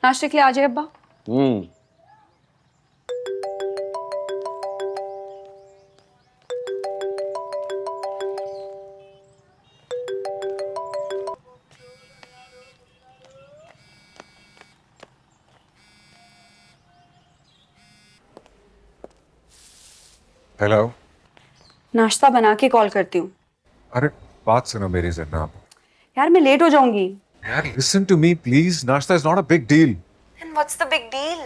नाश्ते के लिए आ जाए अब्बा। हेलो। नाश्ता बना के कॉल करती हूँ। अरे बात सुनो मेरी जन्नब। यार मैं लेट हो जाऊंगी। यार लिसन टू मी प्लीज, नाश्ता is not a big deal. And what's the big deal?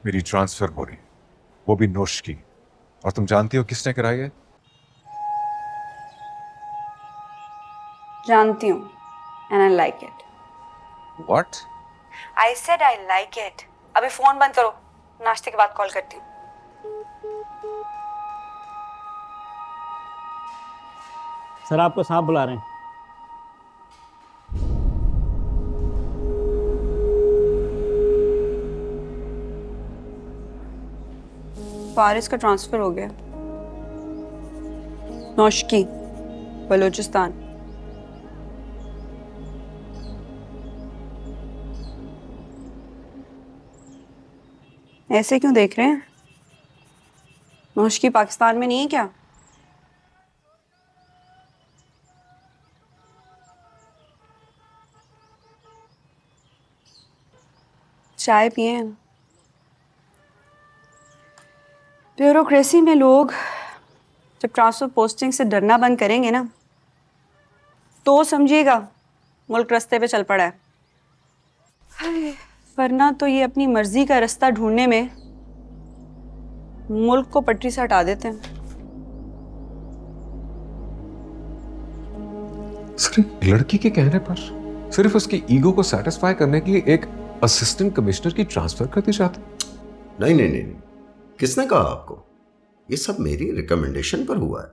मेरी ट्रांसफर हो रही, वो भी नोश की। और तुम जानती हो किसने कराई है? जानती हूँ। And I like it. What? I said I like it. अभी फोन बंद करो, नाश्ते के बाद कॉल करती हूँ। सर आपको साहब बुला रहे हैं। फारिस का ट्रांसफर हो गया, नौशकी, बलूचिस्तान। ऐसे क्यों देख रहे हैं? नौशकी पाकिस्तान में नहीं है क्या? चाय पिए। ब्यूरोक्रेसी में लोग जब ट्रांसफर पोस्टिंग से डरना बंद करेंगे ना, तो समझिएगा मुल्क रास्ते पे चल पड़ा है। हाय, वरना तो ये अपनी मर्जी का रास्ता ढूंढने में मुल्क को पटरी से हटा देते हैं। सिर्फ लड़की के कहने पर, सिर्फ उसकी ईगो को सेटिस्फाई करने के लिए एक असिस्टेंट कमिश्नर की ट्रांसफर कर दी जाती? नहीं नहीं नहीं नहीं, किसने कहा आपको? ये सब मेरी रिकमेंडेशन पर हुआ है।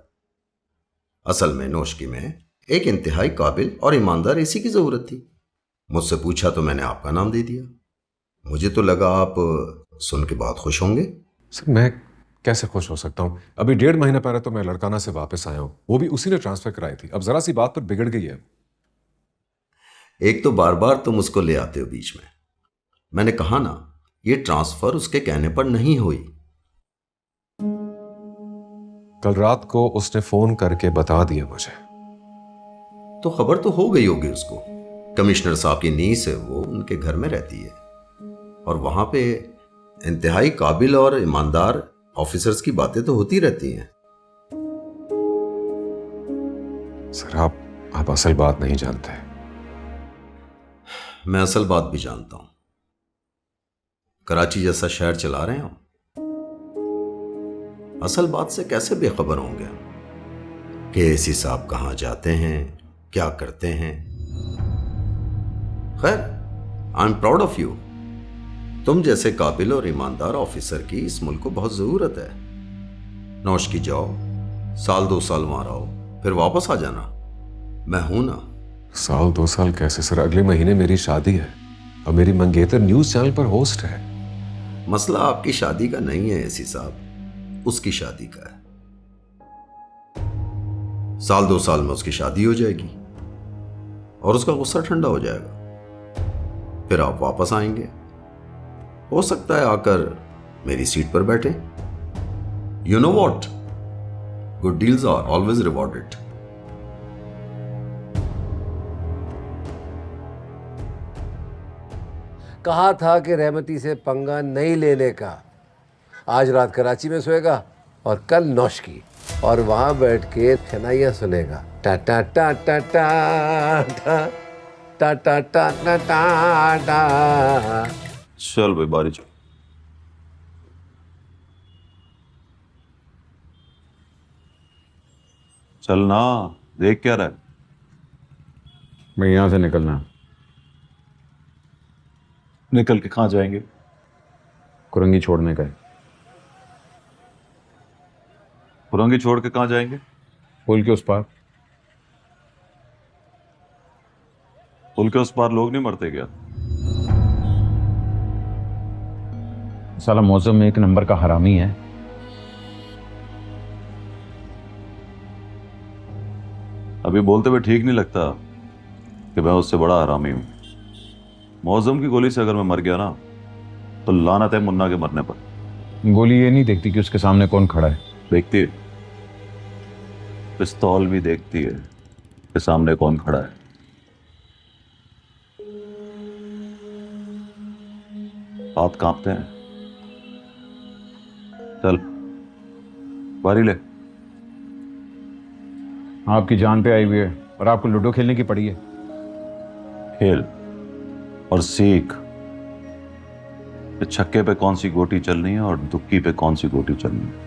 असल में नौशकी में एक इंतहाई काबिल और ईमानदार एसी की जरूरत थी। मुझसे पूछा तो मैंने आपका नाम दे दिया। मुझे तो लगा आप सुन के बहुत खुश होंगे। सर मैं कैसे खुश हो सकता हूँ? अभी 1.5 महीने पहले तो मैं लड़काना से वापस आया हूँ, वो भी उसी ने ट्रांसफर कराई थी। अब जरा सी बात पर बिगड़ गई है। एक तो बार बार तुम उसको ले आते हो बीच में। मैंने कहा ना, ये ट्रांसफर उसके कहने पर नहीं हुई। कल रात को उसने फोन करके बता दिया मुझे। तो खबर तो हो गई होगी उसको। कमिश्नर साहब की नीस है, वो उनके घर में रहती है और वहां पे इंतहाई काबिल और ईमानदार ऑफिसर्स की बातें तो होती रहती हैं। सर आप असल बात नहीं जानते। मैं असल बात भी जानता हूं। कराची जैसा शहर चला रहे हो, असल बात से कैसे बेखबर होंगे कि एसी साहब कहां जाते हैं, क्या करते हैं। खैर, I am proud of you. तुम जैसे काबिल और ईमानदार ऑफिसर की इस मुल्क को बहुत जरूरत है। नौशकी जाओ, 1-2 साल वहां रहो, फिर वापस आ जाना। मैं हूं ना। 1-2 साल कैसे सर? अगले महीने मेरी शादी है और मेरी मंगेतर न्यूज चैनल पर होस्ट है। मसला आपकी शादी का नहीं है एसी साहब, उसकी शादी का है। 1-2 साल में उसकी शादी हो जाएगी और उसका गुस्सा ठंडा हो जाएगा। फिर आप वापस आएंगे। हो सकता है आकर मेरी सीट पर बैठे। You know what, good deals are always rewarded. कहा था कि रहमती से पंगा नहीं लेने का। आज रात कराची में सोएगा और कल नौशकी, और वहां बैठ के शनाइयां सुनेगा। टा टा टा टा टा टा टा टा टा टा टा टा। चल भाई बारी चल। चल ना, देख क्या रहा है? मैं यहाँ से निकलना। निकल के कहाँ जाएंगे? कुरंगी छोड़ने का है। कुरंगी छोड़ के कहाँ जाएंगे? पुल के उस पार। पुल के उस पार लोग नहीं मरते क्या? साला मौसम में एक नंबर का हरामी है। अभी बोलते हुए ठीक नहीं लगता कि मैं उससे बड़ा हरामी हूं। मौजम की गोली से अगर मैं मर गया ना तो लानत है मुन्ना के मरने पर। गोली ये नहीं देखती कि उसके सामने कौन खड़ा है। देखती है, पिस्तौल भी देखती है कि सामने कौन खड़ा है। हाथ कांपते हैं। चल बारी ले। आपकी जान पे आई हुई है और आपको लूडो खेलने की पड़ी है। खेल और सीख कि छक्के पे कौन सी गोटी चलनी है और दुक्की पे कौन सी गोटी चलनी है।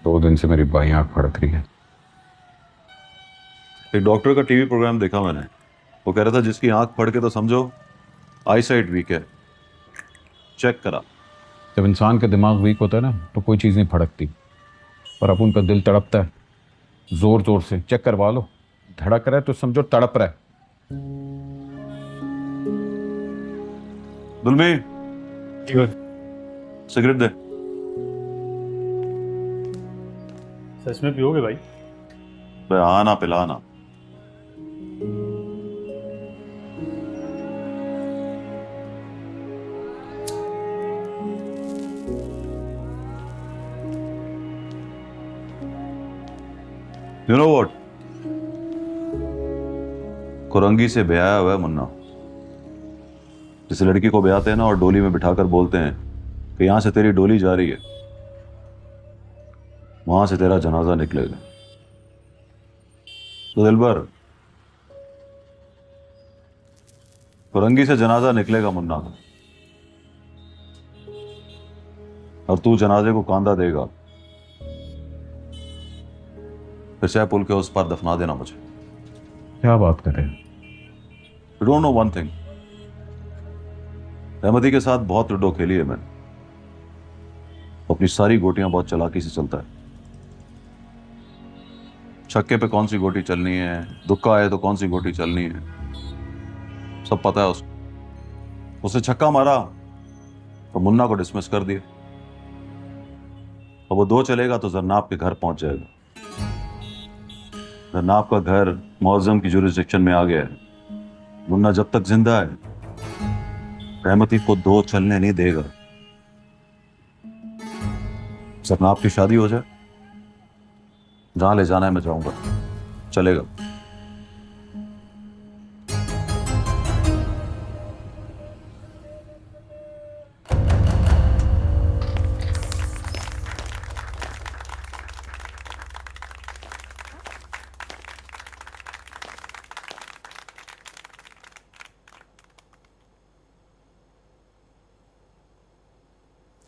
दो दिन से मेरी बाई आंख फड़क रही है। एक डॉक्टर का टीवी प्रोग्राम देखा मैंने। वो कह रहा था जिसकी आंख फड़ के तो समझो आई साइट वीक है, चेक करा। जब इंसान का दिमाग वीक होता है ना तो कोई चीज़ नहीं फड़कती, और अब उनका दिल तड़पता है जोर जोर से। चेक करवा लो, धड़क रहा है तो समझो तड़प रहा है। दुलमी सिगरेट दे। सच में पियोगे भाई? बे आना पिलाना। You know what? कुरंगी से ब्याया हुआ है मुन्ना। जिस लड़की को ब्याहते हैं ना और डोली में बिठाकर बोलते हैं कि यहां से तेरी डोली जा रही है, वहां से तेरा जनाजा निकलेगा। तो दिलबर, कुरंगी से जनाजा निकलेगा मुन्ना का, और तू जनाजे को कांधा देगा। फिर से पुल के उस पार दफना देना मुझे। क्या बात कर रहे हैं? You don't know one thing. रहमती के साथ बहुत लूडो खेली है मैंने। अपनी सारी गोटियां बहुत चालाकी से चलता है। छक्के पे कौन सी गोटी चलनी है, दुक्का आए तो कौन सी गोटी चलनी है, सब पता है उसको। उसने छक्का मारा तो मुन्ना को डिसमिस कर दिया। अब वो दो चलेगा तो जरनाब के घर पहुंच जाएगा। जरनाब का घर मौजम की जुरिस्डिक्शन में आ गया है। मुन्ना जब तक जिंदा है रहमती को दो चलने नहीं देगा। जरनाब की शादी हो जाए, जहां ले जाना है मैं जाऊंगा, चलेगा।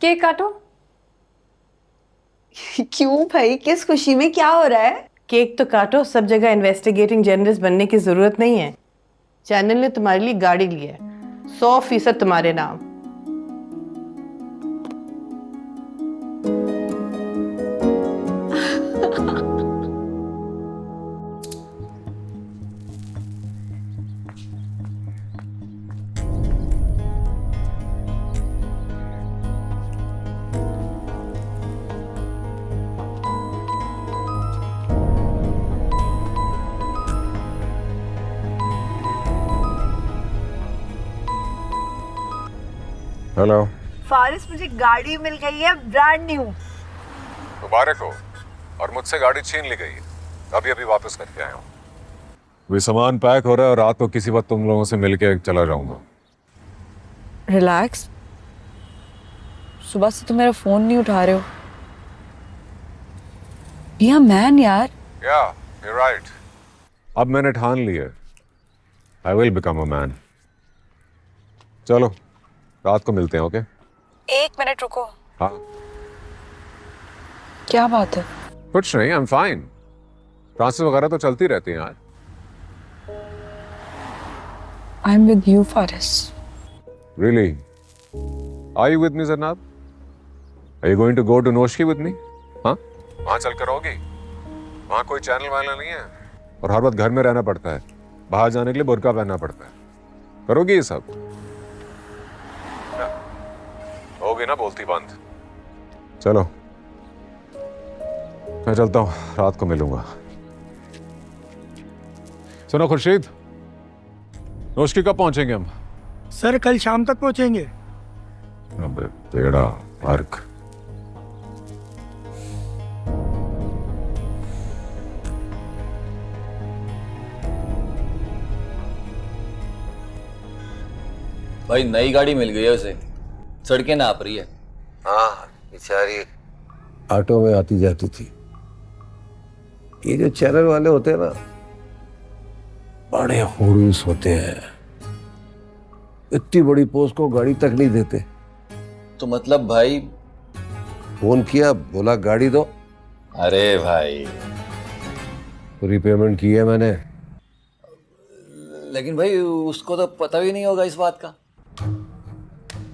केक काटो। क्यों भाई, किस खुशी में, क्या हो रहा है? केक तो काटो। सब जगह इन्वेस्टिगेटिंग जर्नलिस्ट बनने की जरूरत नहीं है। चैनल ने तुम्हारे लिए गाड़ी ली है, 100% तुम्हारे नाम। हेलो फारिस, मुझे गाड़ी मिल गई है, ब्रांड न्यू। मुबारक हो। और मुझसे गाड़ी छीन ली गई है, अभी अभी वापस करके आया हूँ। वे सामान पैक हो रहा है और रात को किसी वक्त तुम लोगों से मिलके चला जाऊंगा। रिलैक्स, सुबह से तुम मेरा फोन नहीं उठा रहे हो। या मैन यार। या यू राइट। अब मैंने ठान लिया, I will become a man. चलो रात को मिलते हैं, ओके? एक मिनट रुको। हाँ क्या बात है? कुछ नहीं, आई एम फाइन। क्लासेस वगैरह तो चलती रहती हैं यार। I am with you Faris. Really? Are you with me Jarnab? Are you going to go to Noshki with me? हाँ, वहां चल कर रहोगी? वहां कोई चैनल वाला नहीं है और हर वक्त घर में रहना पड़ता है। बाहर जाने के लिए बुर्का पहनना पड़ता है। करोगी ये सब? होगी ना बोलती बंद। चलो मैं चलता हूँ, रात को मिलूंगा। सुनो खुर्शीद, नोशकी कब पहुंचेंगे हम? सर कल शाम तक पहुंचेंगे। अबे बेड़ा अर्क। भाई नई गाड़ी मिल गई है उसे, सड़कें नाप रही है। हाँ बेचारी ऑटो में आती जाती थी। ये जो चैनल वाले होते हैं ना, बड़े हुरूस होते हैं। इतनी बड़ी पोस्ट को गाड़ी तक नहीं देते। तो मतलब भाई? फोन किया, बोला गाड़ी दो। अरे भाई, पूरी पेमेंट की है मैंने। लेकिन भाई उसको तो पता भी नहीं होगा इस बात का।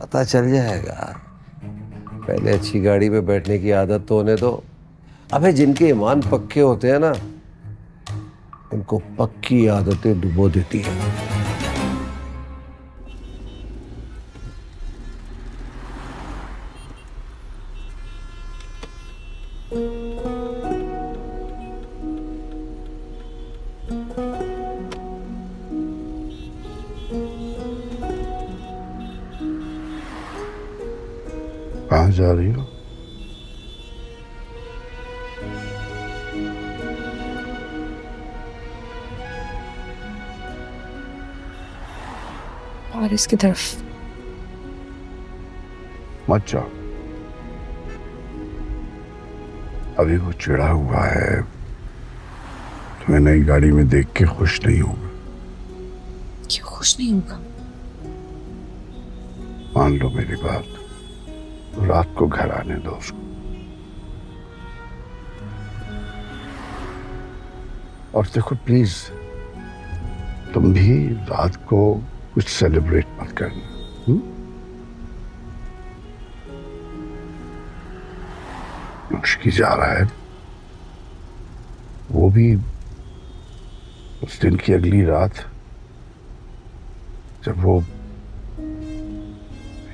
पता चल जाएगा। पहले अच्छी गाड़ी में बैठने की आदत तो होने दो। अबे जिनके ईमान पक्के होते हैं ना, उनको पक्की आदतें डुबो देती हैं। कहाँ जा रही हो? पारिस की तरफ। मत जाओ, अभी वो चिढ़ा हुआ है। तुम्हें नई गाड़ी में देख के खुश नहीं होगा। क्यों खुश नहीं होगा? मान लो मेरी बात, रात को घर आने दो उसको। और देखो प्लीज, तुम भी रात को कुछ सेलिब्रेट मत करना। मुश्किल जा रहा है, वो भी उस दिन की अगली रात जब वो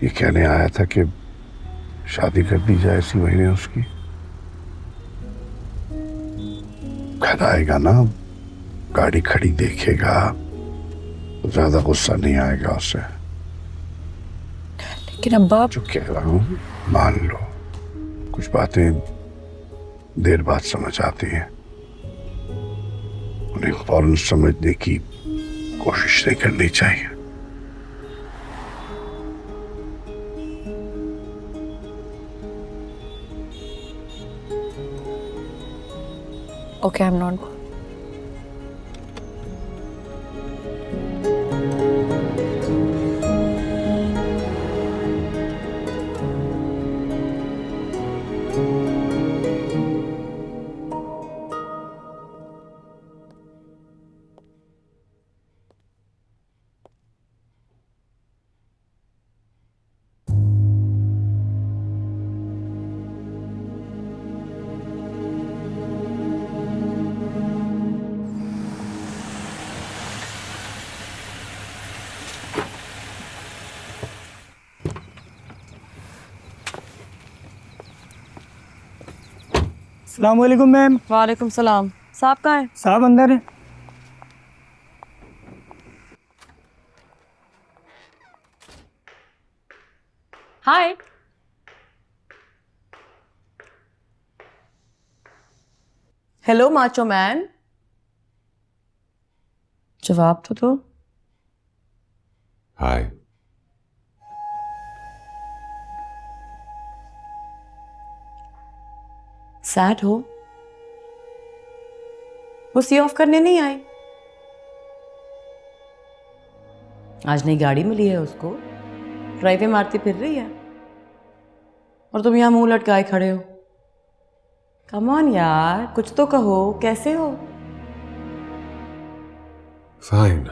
ये कहने आया था कि शादी कर दी जाए इसी महीने उसकी। घर आएगा ना, गाड़ी खड़ी देखेगा तो ज्यादा गुस्सा नहीं आएगा उसे। लेकिन अब्बा, जो कह रहा हूं मान लो, कुछ बातें देर बाद समझ आती हैं, उन्हें फौरन समझने की कोशिश नहीं करनी चाहिए। okay, I'm not. अस्सलाम वालेकुम मैम। वालेकुम सलाम। साहब कहाँ है? साहब अंदर है। हाय। हेलो माचो मैन, जवाब तो दो। हाय। सैड हो? वो सी ऑफ करने नहीं आई? आज नई गाड़ी मिली है उसको, ड्राइवे मारती फिर रही है, और तुम यहां मुंह लटकाए खड़े हो। कम ऑन यार, कुछ तो कहो, कैसे हो? फाइन।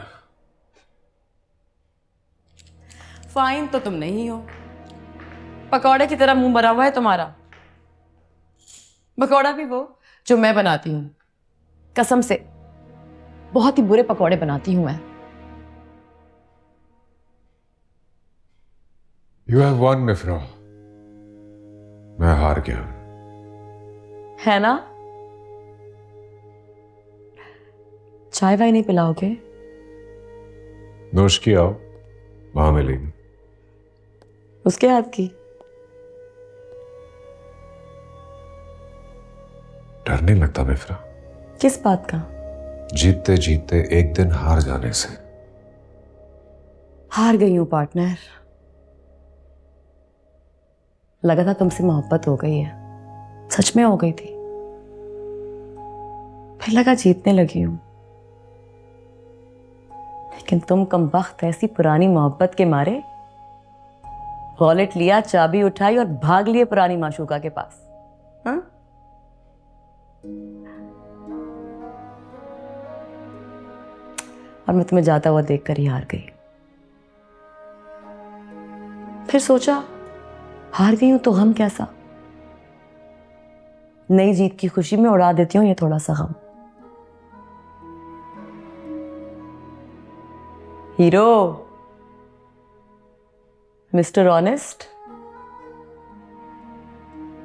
फाइन तो तुम नहीं हो, पकौड़े की तरह मुंह भरा हुआ है तुम्हारा। पकौड़ा भी वो जो मैं बनाती हूँ, कसम से बहुत ही बुरे पकौड़े बनाती हूँ मैं। यू हैव वन मिफ्रा, मैं हार गया। है ना? चाय वाय नहीं पिलाओगे? नोश की आओ, वहां मिलेंगे। उसके हाथ की? डर नहीं लगता मिफ्रा? किस बात का? जीतते जीतते एक दिन हार जाने से। हार गई हूं पार्टनर। लगा था तुमसे मोहब्बत हो गई है, सच में हो गई थी। फिर लगा जीतने लगी हूं, लेकिन तुम कमबख्त ऐसी पुरानी मोहब्बत के मारे वॉलेट लिया, चाबी उठाई और भाग लिए पुरानी माशूका के पास। हाँ? और मैं तुम्हें जाता हुआ देखकर ही हार गई। फिर सोचा हार गई हूं तो गम कैसा, नई जीत की खुशी में उड़ा देती हूँ ये थोड़ा सा गम। हीरो, मिस्टर ऑनेस्ट,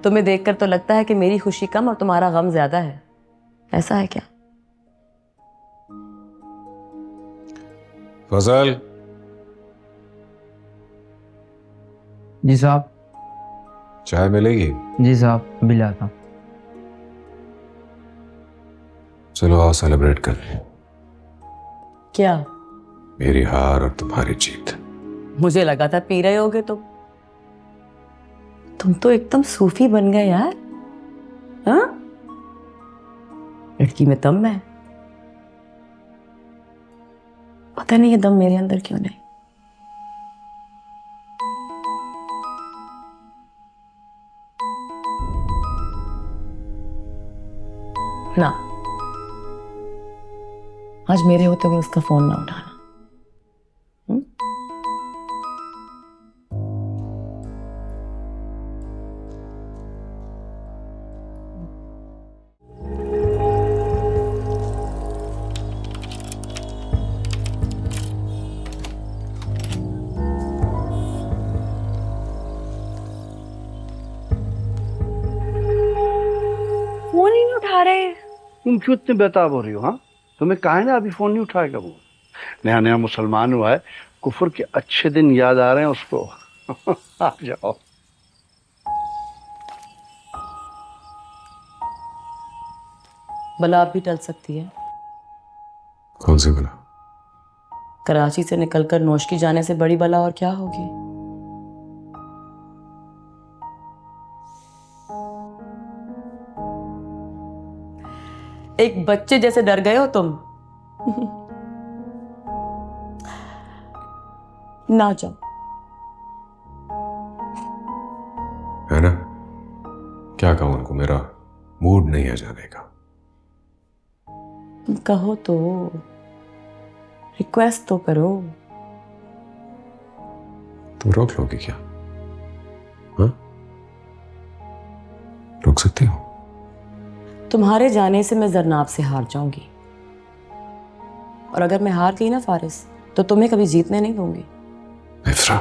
तुम्हें देखकर तो लगता है कि मेरी खुशी कम और तुम्हारा गम ज्यादा है, ऐसा है क्या? फजल। जी साहब। चाय मिलेगी? जी साहब, मिल जाता। चलो आओ सेलिब्रेट करते। क्या? मेरी हार और तुम्हारी जीत। मुझे लगा था पी रहे होगे तुम तो एकदम सूफी बन गए यार। हाँ? लड़की में दम है, पता नहीं ये दम मेरे अंदर क्यों नहीं। ना, आज मेरे होते हुए उसका फोन ना उठाना। फोन ही नहीं उठा रहे। तुम क्यों इतने बेताब हो रही हो? हाँ, तुम्हें कहा है ना अभी फोन नहीं उठाएगा वो। नया नया मुसलमान हुआ है, कुफर के अच्छे दिन याद आ रहे हैं उसको। आ जाओ। बला अब भी टल सकती है। कौन सी बला? कराची से निकलकर नोशकी जाने से बड़ी बला और क्या होगी? एक बच्चे जैसे डर गए हो तुम। ना जाओ। है ना? क्या कहूं उनको, मेरा मूड नहीं है जाने का। तुम कहो तो, रिक्वेस्ट तो करो। तुम रोक लोगी क्या? हाँ? रोक सकती हो? तुम्हारे जाने से मैं जरनाब से हार जाऊंगी, और अगर मैं हार गई ना फारिस, तो तुम्हें कभी जीतने नहीं दूंगी। इफ्रा,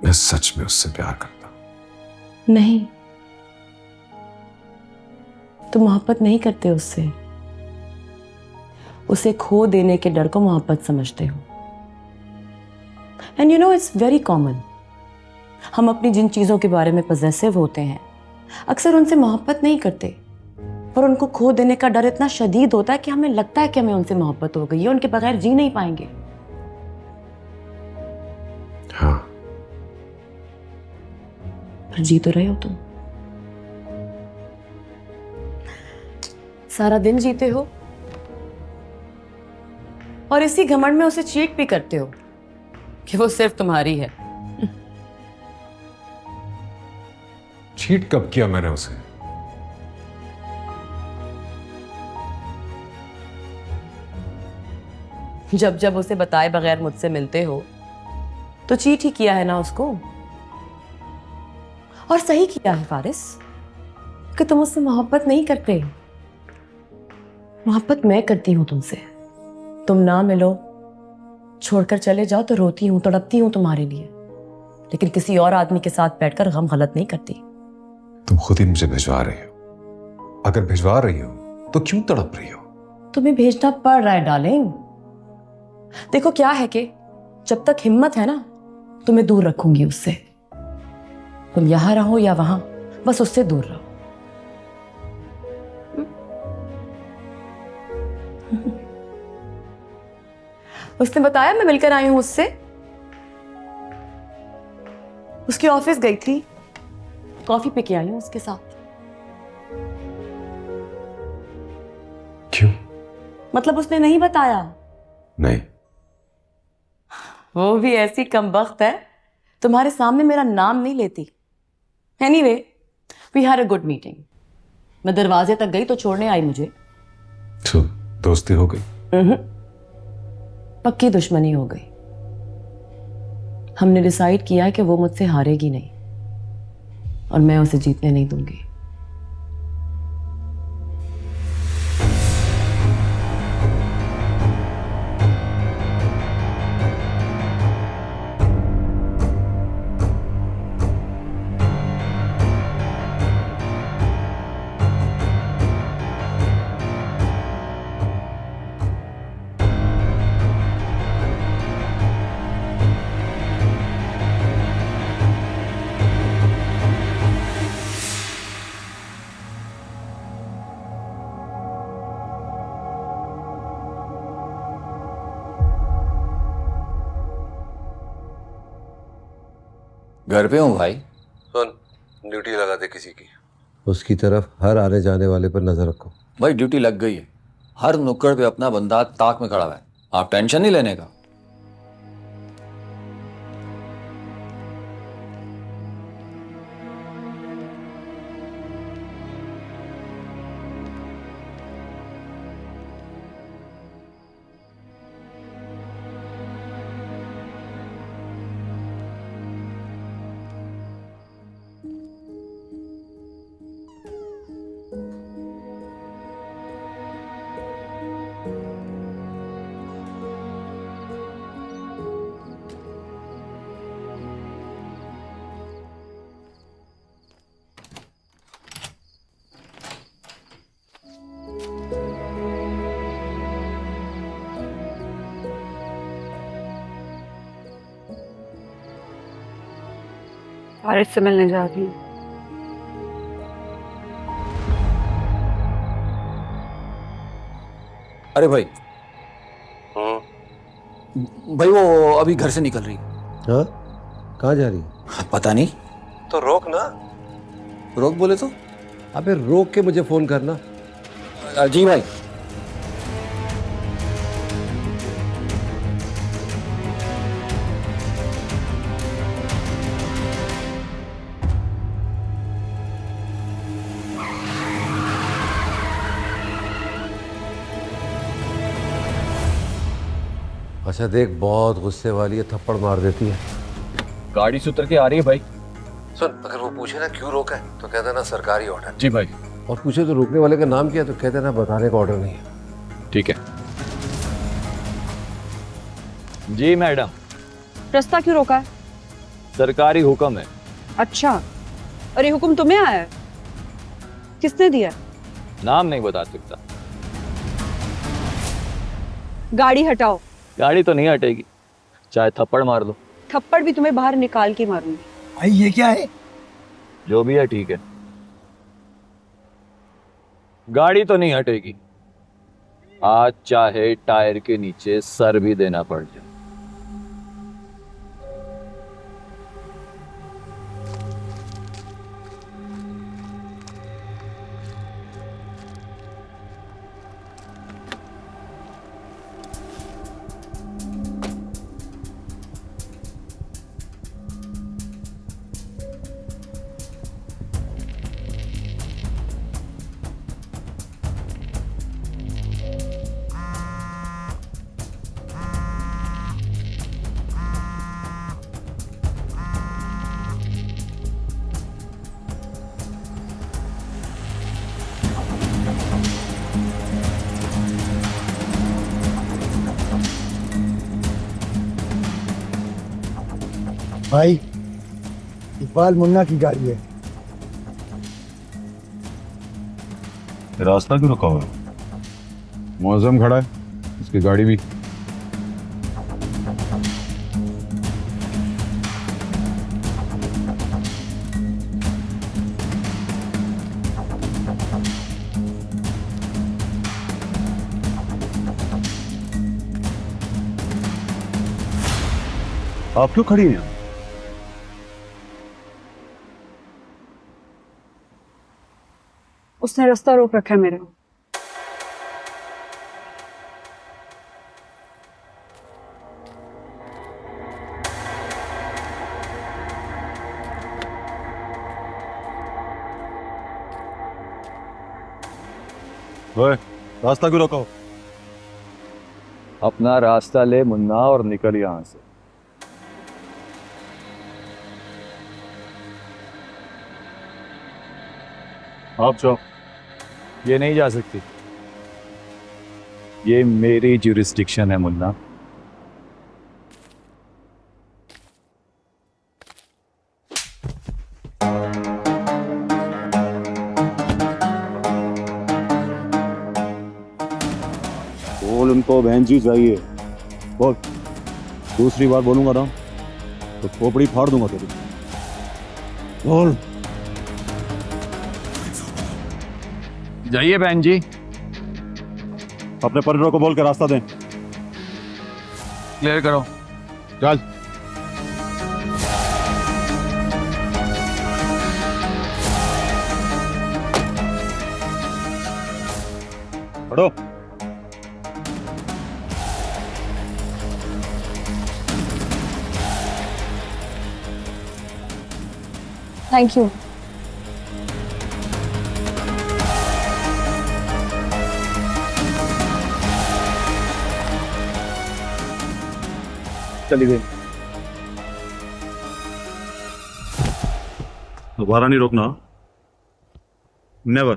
मैं सच में उससे प्यार करता हूं। नहीं, तुम मोहब्बत नहीं करते उससे, उसे खो देने के डर को मोहब्बत समझते हो। And you know it's very common, हम अपनी जिन चीजों के बारे में पजेसिव होते हैं अक्सर उनसे मोहब्बत नहीं करते, पर उनको खो देने का डर इतना शदीद होता है कि हमें लगता है कि हमें उनसे मोहब्बत हो गई है, उनके बगैर जी नहीं पाएंगे। हाँ, पर जी तो रहे हो तुम। सारा दिन जीते हो और इसी घमंड में उसे चीट भी करते हो कि वो सिर्फ तुम्हारी है। चीट कब किया मैंने उसे? जब जब उसे बताए बगैर मुझसे मिलते हो तो चीट ही किया है ना उसको। और सही किया है फारिस कि तुम उससे मोहब्बत नहीं करते। मोहब्बत मैं करती हूं तुमसे। तुम ना मिलो, छोड़कर चले जाओ तो रोती हूं, तड़पती हूं तुम्हारे लिए, लेकिन किसी और आदमी के साथ बैठकर गम गलत नहीं करती। तुम खुद ही मुझे भिजवा रही हो। अगर भिजवा रही हो तो क्यों तड़प रही हो? तुम्हें भेजना पड़ रहा है डार्लिंग। देखो क्या है कि जब तक हिम्मत है ना, तुम्हें दूर रखूंगी उससे। तुम यहां रहो या वहां, बस उससे दूर रहो। उसने बताया मैं मिलकर आई हूं उससे। उसके ऑफिस गई थी, कॉफी पी के आई हूं उसके साथ। क्यों? मतलब उसने नहीं बताया? नहीं। वो भी ऐसी कमबख्त है, तुम्हारे सामने मेरा नाम नहीं लेती। Anyway, we had a good meeting. मैं दरवाजे तक गई तो छोड़ने आई मुझे। तो दोस्ती हो गई? पक्की दुश्मनी हो गई। हमने डिसाइड किया कि वो मुझसे हारेगी नहीं और मैं उसे जीतने नहीं दूंगी। घर पे हूँ भाई। सुन, ड्यूटी लगा दे किसी की। उसकी तरफ हर आने जाने वाले पर नजर रखो। भाई ड्यूटी लग गई है, हर नुक्कड़ पे अपना बंदा ताक में खड़ा हुआ है। आप टेंशन नहीं लेने का। फारिज से मिलने जा रही हूँ। अरे भाई, भाई वो अभी घर से निकल रही। हाँ? कहाँ जा रही है? पता नहीं। तो रोक ना। रोक बोले तो? अबे रोक के मुझे फोन करना। जी भाई। अच्छा देख, बहुत गुस्से वाली है, थप्पड़ मार देती है। गाड़ी से उतर के आ रही है भाई। सुन, अगर वो पूछे ना क्यों रोका है तो कह देना सरकारी ऑर्डर। जी भाई। और पूछे तो रोकने वाले का नाम क्या है तो कह देना बताने का ऑर्डर नहीं है। ठीक है जी मैडम। रास्ता क्यों रोका है? सरकारी हुक्म है। अच्छा, और ये हुक्म तुम्हें आया है? किसने दिया? नाम नहीं बता सकता। गाड़ी हटाओ। गाड़ी तो नहीं हटेगी, चाहे थप्पड़ मार दो। थप्पड़ भी तुम्हें बाहर निकाल के मारूंगी। भाई ये क्या है? जो भी है ठीक है, गाड़ी तो नहीं हटेगी। आज चाहे टायर के नीचे सर भी देना पड़ जाए। भाई, इकबाल मुन्ना की गाड़ी है। रास्ता क्यों रुका हुआ? मौजम खड़ा है, उसकी गाड़ी भी। आप क्यों खड़ी हैं? उसने रास्ता रोक रखा है मेरा। ओए, रास्ता क्यों रोका? अपना रास्ता ले मुन्ना और निकल यहां से। आप जाओ। ये नहीं जा सकती, ये मेरी ज्यूरिस्डिक्शन है मुन्ना। बोल उनको बहन जी चाहिए। बोल, दूसरी बार बोलूंगा ना तो खोपड़ी फाड़ दूंगा तेरी। बोल। जाइए बहन जी। अपने परिवार को बोल के रास्ता दें। क्लियर करो। चल। हटो। Thank you. चली गई। दोबारा नहीं रोकना। नेवर।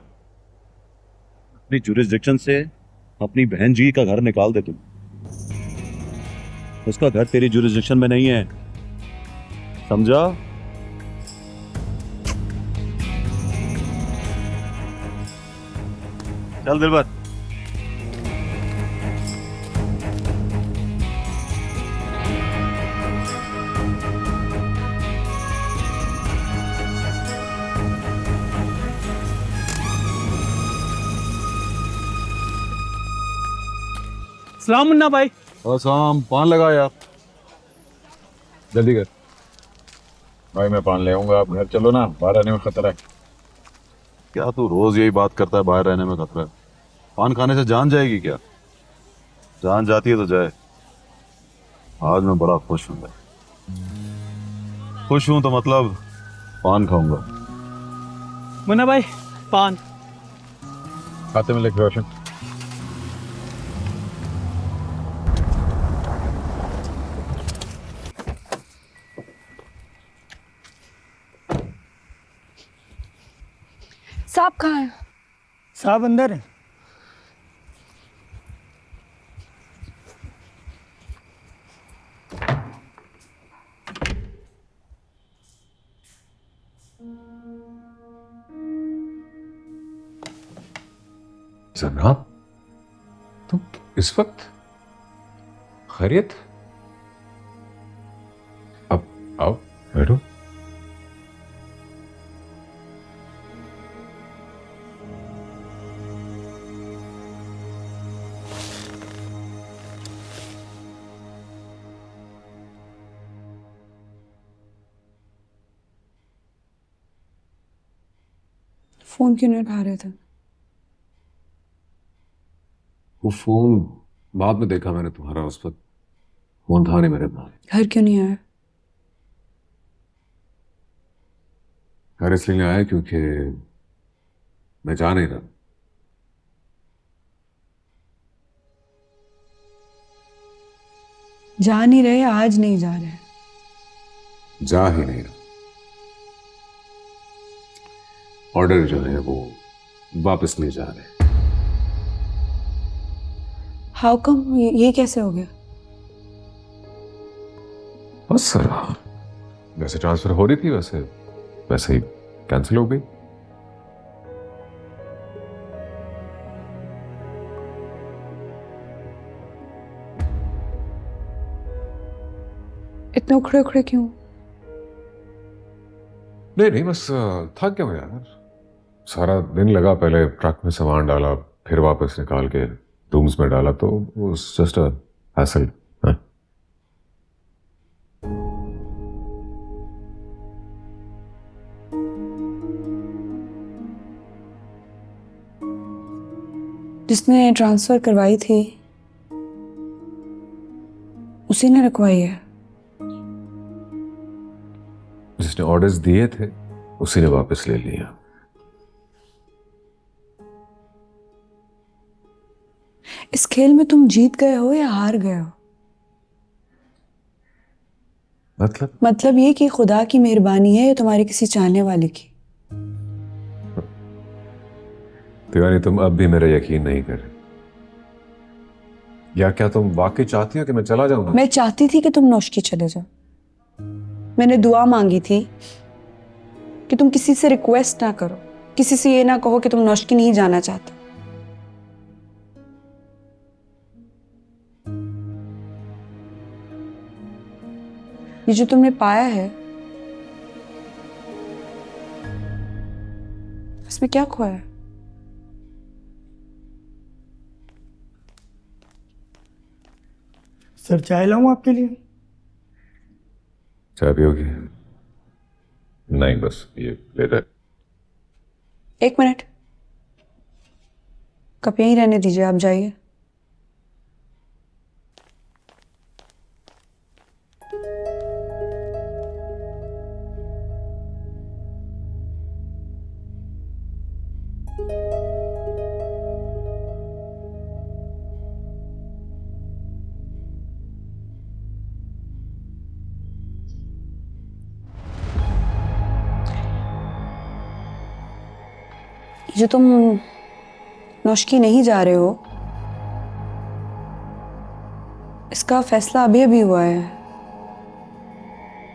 अपनी जुरिस्डिक्शन से अपनी बहन जी का घर निकाल दे तुम। उसका घर तेरी जुरिस्डिक्शन में नहीं है, समझा? चल दिलबर। सलाम मुन्ना भाई। और शाम पान लगा यार, जल्दी कर भाई, मैं पान ले आऊंगा। आप घर चलो ना, बाहर आने में खतरा है। क्या तू रोज यही बात करता है, बाहर रहने में खतरा है? पान खाने से जान जाएगी क्या? जान जाती है तो जाए। आज मैं बड़ा खुश हूं भाई। खुश हूं तो मतलब पान खाऊंगा। मुन्ना भाई पान। खाते में लेके रोशन। साहब कहाँ है? साहब अंदर है। जनाब, तुम इस वक्त खैरियत? अब आओ बैठो। फोन क्यों नहीं उठा रहे थे? वो फोन बाद में देखा मैंने तुम्हारा, उस वक्त फोन था नहीं मेरे पास। घर क्यों नहीं आया? घर इसलिए नहीं आया क्योंकि मैं जा नहीं रहा। जा नहीं रहे, आज नहीं जा रहे? जा ही नहीं रहा। ऑर्डर जो है वो वापस नहीं जा रहे। How come? ये कैसे हो गया? बस सर, जैसे ट्रांसफर हो रही थी वैसे ही कैंसिल हो गई। इतने उखड़े उखड़े क्यों? नहीं बस थक गया हूँ यार। सारा दिन लगा, पहले ट्रक में सामान डाला, फिर वापस निकाल के रूम्स में डाला, तो जस्ट अ हैसल। जिसने ट्रांसफर करवाई थी उसी ने रखवाई है। जिसने ऑर्डर्स दिए थे उसी ने वापस ले लिया। इस खेल में तुम जीत गए हो या हार गए हो? मतलब ये कि खुदा की मेहरबानी है या तुम्हारे किसी चाहने वाले की? तो यानी तुम अब भी मेरा यकीन नहीं कर रहे, या क्या तुम वाकई चाहती हो कि मैं चला जाऊं? मैं चाहती थी कि तुम नौशकी चले जाओ। मैंने दुआ मांगी थी कि तुम किसी से रिक्वेस्ट ना करो, किसी से ये ना कहो कि तुम नौशकी नहीं जाना चाहते। ये जो तुमने पाया है इसमें क्या खोया है? सर चाय लाऊं आपके लिए? चाय पियोगी? नहीं बस ये ले रहे। एक मिनट, कप यहीं रहने दीजिए, आप जाइए। जो तुम नौशकी नहीं जा रहे हो इसका फैसला अभी अभी हुआ है,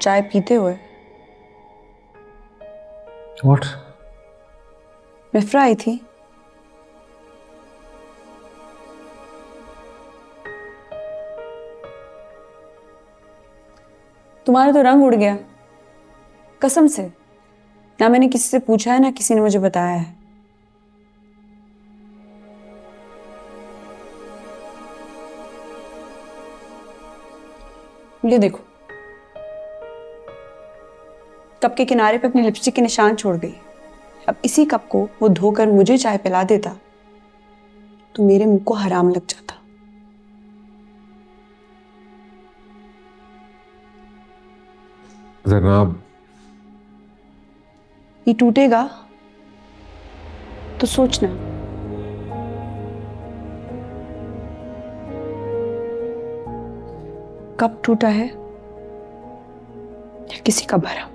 चाय पीते हुए। What? मिफ्रा आई थी। तुम्हारा तो रंग उड़ गया, कसम से। ना मैंने किसी से पूछा है ना किसी ने मुझे बताया है। ये देखो, कप के किनारे पे अपनी लिपस्टिक के निशान छोड़ गई। अब इसी कप को वो धोकर मुझे चाय पिला देता तो मेरे मुंह को हराम लग जाता। जनाब, ये टूटेगा तो सोचना। कब टूटा है या किसी का भरा।